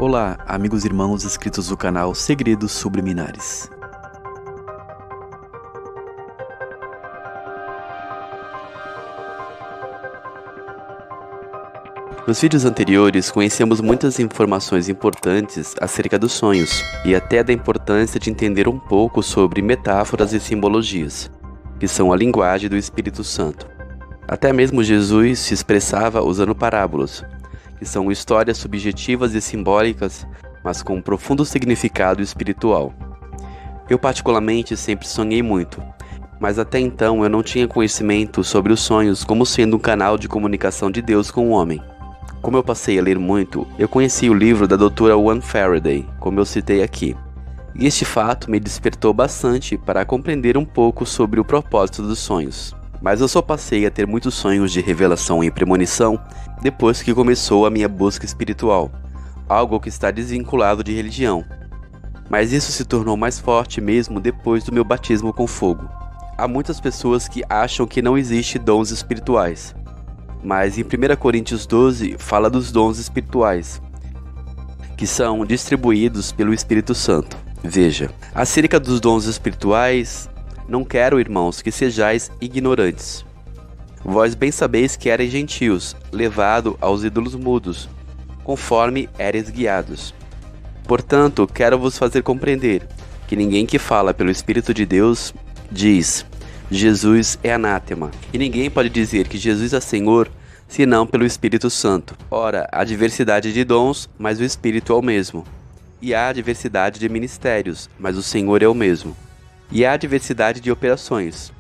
Olá, amigos e irmãos inscritos do canal Segredos Subliminares. Nos vídeos anteriores, conhecemos muitas informações importantes acerca dos sonhos e até da importância de entender um pouco sobre metáforas e simbologias, que são a linguagem do Espírito Santo. Até mesmo Jesus se expressava usando parábolas, que são histórias subjetivas e simbólicas, mas com um profundo significado espiritual. Eu particularmente sempre sonhei muito, mas até então eu não tinha conhecimento sobre os sonhos como sendo um canal de comunicação de Deus com o homem. Como eu passei a ler muito, eu conheci o livro da doutora One Faraday, como eu citei aqui. E este fato me despertou bastante para compreender um pouco sobre o propósito dos sonhos. Mas eu só passei a ter muitos sonhos de revelação e premonição depois que começou a minha busca espiritual, algo que está desvinculado de religião. Mas isso se tornou mais forte mesmo depois do meu batismo com fogo. Há muitas pessoas que acham que não existe dons espirituais, mas em 1 Coríntios 12 fala dos dons espirituais, que são distribuídos pelo Espírito Santo. Veja, acerca dos dons espirituais, não quero, irmãos, que sejais ignorantes. Vós bem sabeis que erais gentios, levado aos ídolos mudos, conforme éreis guiados. Portanto, quero vos fazer compreender que ninguém que fala pelo Espírito de Deus diz: Jesus é anátema, e ninguém pode dizer que Jesus é Senhor, senão pelo Espírito Santo. Ora, há diversidade de dons, mas o Espírito é o mesmo. E há diversidade de ministérios, mas o Senhor é o mesmo. E há diversidade de operações,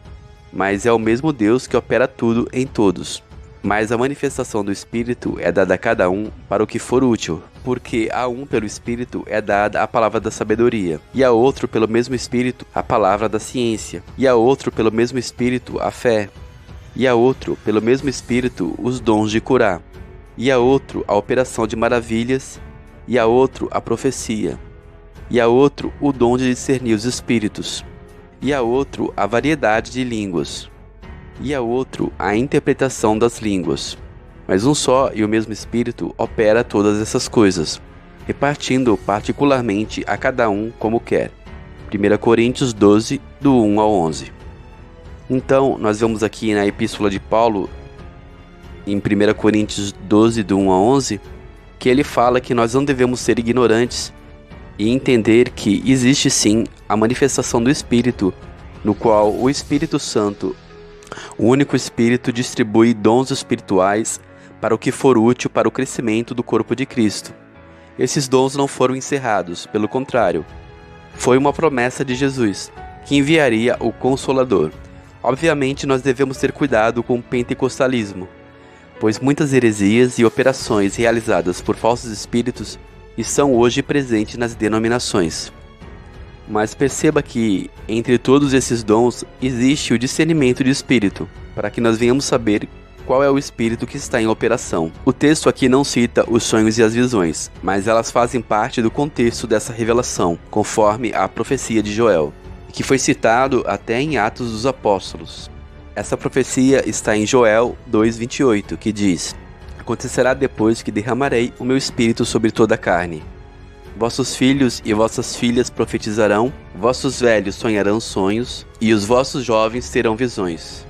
mas é o mesmo Deus que opera tudo em todos. Mas a manifestação do Espírito é dada a cada um para o que for útil, porque a um pelo Espírito é dada a palavra da sabedoria, e a outro pelo mesmo Espírito a palavra da ciência, e a outro pelo mesmo Espírito a fé, e a outro pelo mesmo Espírito os dons de curar, e a outro a operação de maravilhas, e a outro a profecia, e a outro o dom de discernir os espíritos, e a outro a variedade de línguas, e a outro a interpretação das línguas. Mas um só e o mesmo Espírito opera todas essas coisas, repartindo particularmente a cada um como quer. 1 Coríntios 12, do 1 ao 11. Então, nós vemos aqui na Epístola de Paulo, em 1 Coríntios 12, do 1 a 11, que ele fala que nós não devemos ser ignorantes e entender que existe sim a manifestação do Espírito, no qual o Espírito Santo, o único Espírito, distribui dons espirituais para o que for útil para o crescimento do corpo de Cristo. Esses dons não foram encerrados, pelo contrário, foi uma promessa de Jesus, que enviaria o Consolador. Obviamente nós devemos ter cuidado com o pentecostalismo, pois muitas heresias e operações realizadas por falsos espíritos estão hoje presentes nas denominações. Mas perceba que, entre todos esses dons, existe o discernimento de espírito, para que nós venhamos saber qual é o espírito que está em operação. O texto aqui não cita os sonhos e as visões, mas elas fazem parte do contexto dessa revelação, conforme a profecia de Joel, que foi citado até em Atos dos Apóstolos. Essa profecia está em Joel 2:28, que diz: Acontecerá depois que derramarei o meu espírito sobre toda a carne. Vossos filhos e vossas filhas profetizarão, vossos velhos sonharão sonhos, e os vossos jovens terão visões.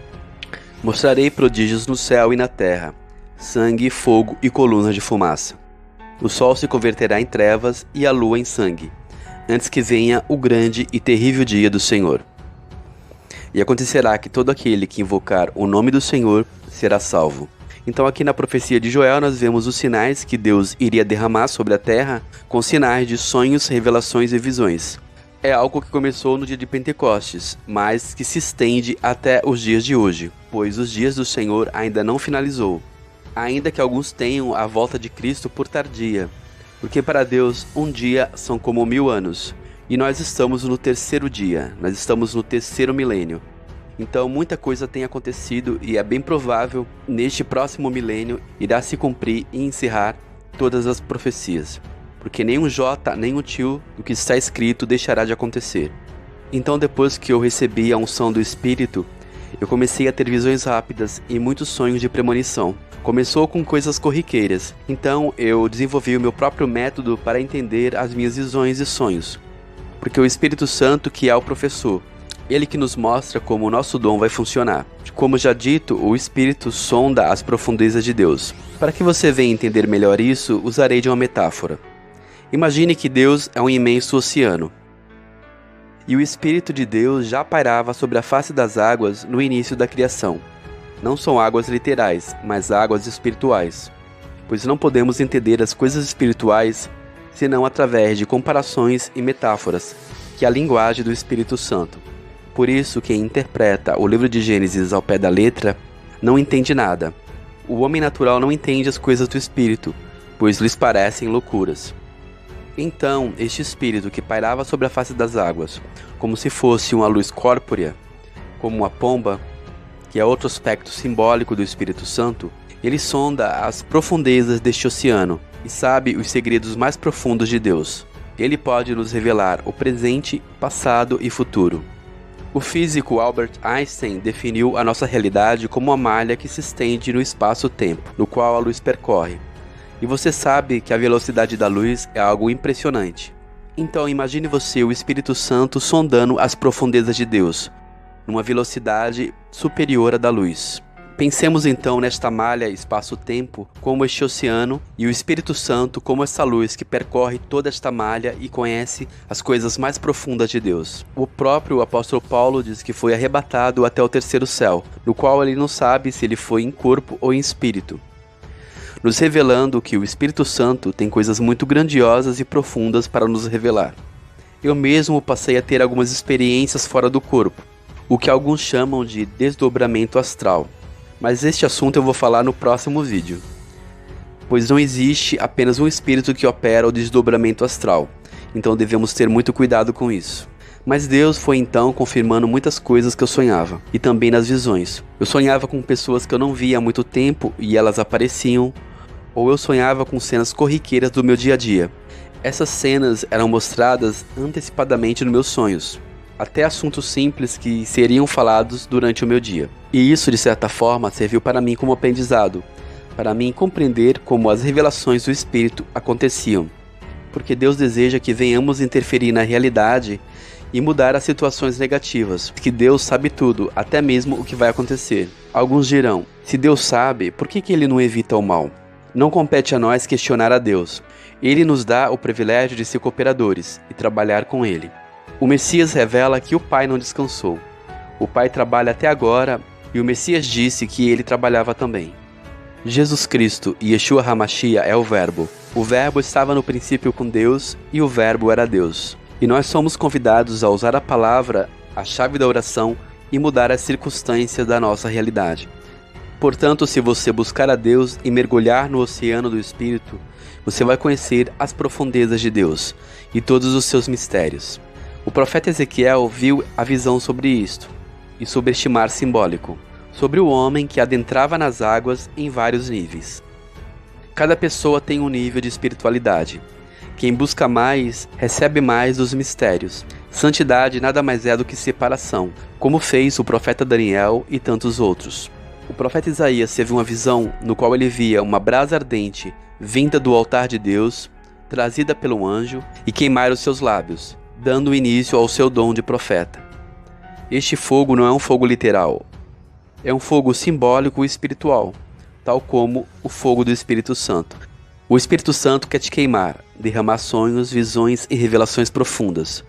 Mostrarei prodígios no céu e na terra, sangue, fogo e colunas de fumaça. O sol se converterá em trevas e a lua em sangue, antes que venha o grande e terrível dia do Senhor. E acontecerá que todo aquele que invocar o nome do Senhor será salvo. Então aqui na profecia de Joel nós vemos os sinais que Deus iria derramar sobre a terra, com sinais de sonhos, revelações e visões. É algo que começou no dia de Pentecostes, mas que se estende até os dias de hoje, pois os dias do Senhor ainda não finalizou, ainda que alguns tenham a volta de Cristo por tardia, porque para Deus um dia são como 1000 anos, e nós estamos no terceiro dia, nós estamos no terceiro milênio. Então muita coisa tem acontecido e é bem provável neste próximo milênio irá se cumprir e encerrar todas as profecias, porque nem um jota nem um tio do que está escrito deixará de acontecer. Então depois que eu recebi a unção do Espírito, Eu comecei a ter visões rápidas e muitos sonhos de premonição. Começou com coisas corriqueiras, então eu desenvolvi o meu próprio método para entender as minhas visões e sonhos. Porque o Espírito Santo que é o professor, ele que nos mostra como o nosso dom vai funcionar. Como já dito, o Espírito sonda as profundezas de Deus. Para que você venha entender melhor isso, usarei de uma metáfora. Imagine que Deus é um imenso oceano. E o Espírito de Deus já pairava sobre a face das águas no início da criação. Não são águas literais, mas águas espirituais. Pois não podemos entender as coisas espirituais senão através de comparações e metáforas, que é a linguagem do Espírito Santo. Por isso, quem interpreta o livro de Gênesis ao pé da letra não entende nada. O homem natural não entende as coisas do Espírito, pois lhes parecem loucuras. Então, este Espírito que pairava sobre a face das águas, como se fosse uma luz corpórea, como uma pomba, que é outro aspecto simbólico do Espírito Santo, ele sonda as profundezas deste oceano e sabe os segredos mais profundos de Deus. Ele pode nos revelar o presente, passado e futuro. O físico Albert Einstein definiu a nossa realidade como uma malha que se estende no espaço-tempo, no qual a luz percorre. E você sabe que a velocidade da luz é algo impressionante. Então imagine você o Espírito Santo sondando as profundezas de Deus, numa velocidade superior à da luz. Pensemos então nesta malha espaço-tempo como este oceano e o Espírito Santo como essa luz que percorre toda esta malha e conhece as coisas mais profundas de Deus. O próprio apóstolo Paulo diz que foi arrebatado até o terceiro céu, no qual ele não sabe se ele foi em corpo ou em espírito, nos revelando que o Espírito Santo tem coisas muito grandiosas e profundas para nos revelar. Eu mesmo passei a ter algumas experiências fora do corpo, o que alguns chamam de desdobramento astral. Mas este assunto eu vou falar no próximo vídeo. Pois não existe apenas um espírito que opera o desdobramento astral, então devemos ter muito cuidado com isso. Mas Deus foi então confirmando muitas coisas que eu sonhava, e também nas visões. Eu sonhava com pessoas que eu não via há muito tempo e elas apareciam, ou eu sonhava com cenas corriqueiras do meu dia a dia. Essas cenas eram mostradas antecipadamente nos meus sonhos, até assuntos simples que seriam falados durante o meu dia. E isso, de certa forma, serviu para mim como aprendizado, para mim compreender como as revelações do Espírito aconteciam. Porque Deus deseja que venhamos interferir na realidade e mudar as situações negativas, que Deus sabe tudo, até mesmo o que vai acontecer. Alguns dirão, se Deus sabe, por que Ele não evita o mal? Não compete a nós questionar a Deus. Ele nos dá o privilégio de ser cooperadores e trabalhar com Ele. O Messias revela que o Pai não descansou. O Pai trabalha até agora e o Messias disse que ele trabalhava também. Jesus Cristo, Yeshua HaMashiach, é o Verbo. O Verbo estava no princípio com Deus e o Verbo era Deus. E nós somos convidados a usar a palavra, a chave da oração, e mudar as circunstâncias da nossa realidade. Portanto, se você buscar a Deus e mergulhar no oceano do Espírito, você vai conhecer as profundezas de Deus e todos os seus mistérios. O profeta Ezequiel viu a visão sobre isto, e sobre este mar simbólico, sobre o homem que adentrava nas águas em vários níveis. Cada pessoa tem um nível de espiritualidade. Quem busca mais, recebe mais dos mistérios. Santidade nada mais é do que separação, como fez o profeta Daniel e tantos outros. O profeta Isaías teve uma visão no qual ele via uma brasa ardente vinda do altar de Deus, trazida pelo anjo, e queimar os seus lábios, dando início ao seu dom de profeta. Este fogo não é um fogo literal, é um fogo simbólico e espiritual, tal como o fogo do Espírito Santo. O Espírito Santo quer te queimar, derramar sonhos, visões e revelações profundas.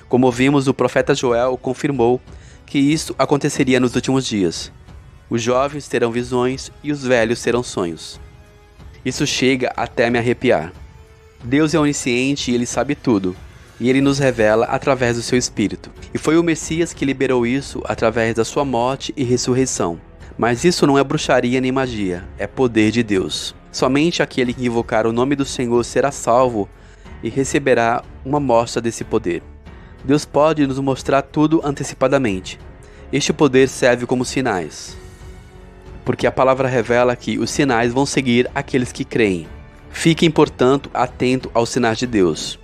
Como vimos, o profeta Joel confirmou que isto aconteceria nos últimos dias. Os jovens terão visões e os velhos terão sonhos. Isso chega até me arrepiar. Deus é onisciente e Ele sabe tudo. E Ele nos revela através do seu Espírito. E foi o Messias que liberou isso através da sua morte e ressurreição. Mas isso não é bruxaria nem magia, é poder de Deus. Somente aquele que invocar o nome do Senhor será salvo e receberá uma mostra desse poder. Deus pode nos mostrar tudo antecipadamente. Este poder serve como sinais, porque a palavra revela que os sinais vão seguir aqueles que creem. Fiquem, portanto, atentos aos sinais de Deus.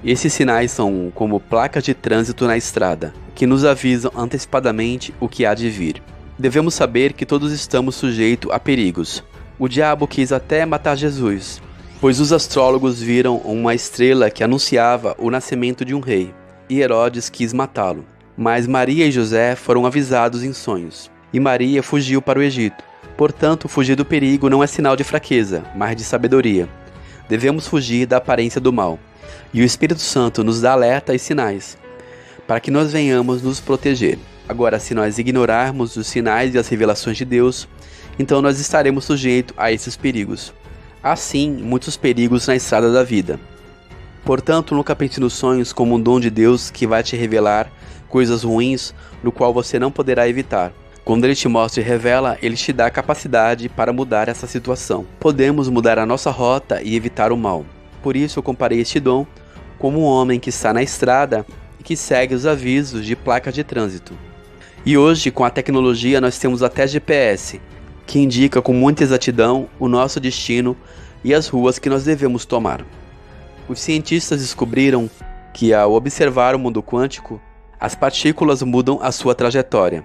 Esses sinais são como placas de trânsito na estrada, que nos avisam antecipadamente o que há de vir. Devemos saber que todos estamos sujeitos a perigos. O diabo quis até matar Jesus, pois os astrólogos viram uma estrela que anunciava o nascimento de um rei, e Herodes quis matá-lo. Mas Maria e José foram avisados em sonhos, e Maria fugiu para o Egito. Portanto, fugir do perigo não é sinal de fraqueza, mas de sabedoria. Devemos fugir da aparência do mal, e o Espírito Santo nos dá alerta e sinais, para que nós venhamos nos proteger. Agora, se nós ignorarmos os sinais e as revelações de Deus, então nós estaremos sujeitos a esses perigos. Há sim muitos perigos na estrada da vida. Portanto, nunca pense nos sonhos como um dom de Deus que vai te revelar coisas ruins, no qual você não poderá evitar. Quando Ele te mostra e revela, Ele te dá a capacidade para mudar essa situação. Podemos mudar a nossa rota e evitar o mal. Por isso eu comparei este dom como um homem que está na estrada e que segue os avisos de placas de trânsito. E hoje, com a tecnologia, nós temos até GPS, que indica com muita exatidão o nosso destino e as ruas que nós devemos tomar. Os cientistas descobriram que, ao observar o mundo quântico, as partículas mudam a sua trajetória.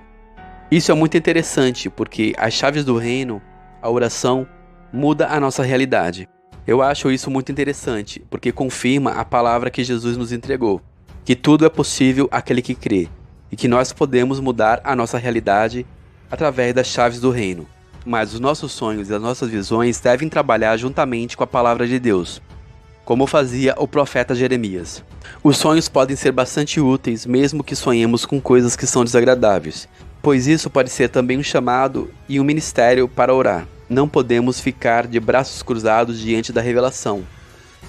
Isso é muito interessante, porque as chaves do reino, a oração, muda a nossa realidade. Eu acho isso muito interessante, porque confirma a palavra que Jesus nos entregou, que tudo é possível àquele que crê, e que nós podemos mudar a nossa realidade através das chaves do reino. Mas os nossos sonhos e as nossas visões devem trabalhar juntamente com a palavra de Deus, como fazia o profeta Jeremias. Os sonhos podem ser bastante úteis, mesmo que sonhemos com coisas que são desagradáveis, pois isso pode ser também um chamado e um ministério para orar. Não podemos ficar de braços cruzados diante da revelação,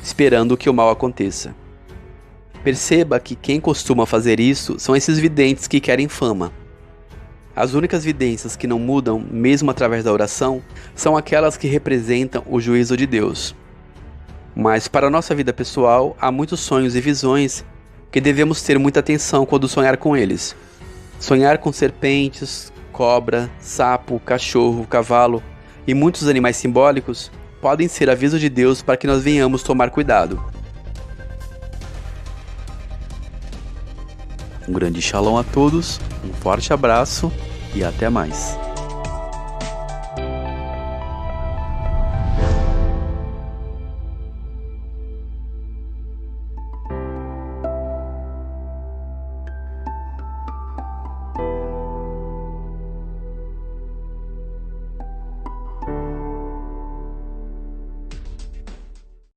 esperando que o mal aconteça. Perceba que quem costuma fazer isso são esses videntes que querem fama. As únicas vidências que não mudam, mesmo através da oração, são aquelas que representam o juízo de Deus. Mas para a nossa vida pessoal, há muitos sonhos e visões que devemos ter muita atenção quando sonhar com eles. Sonhar com serpentes, cobra, sapo, cachorro, cavalo e muitos animais simbólicos podem ser aviso de Deus para que nós venhamos tomar cuidado. Um grande shalom a todos, um forte abraço e até mais.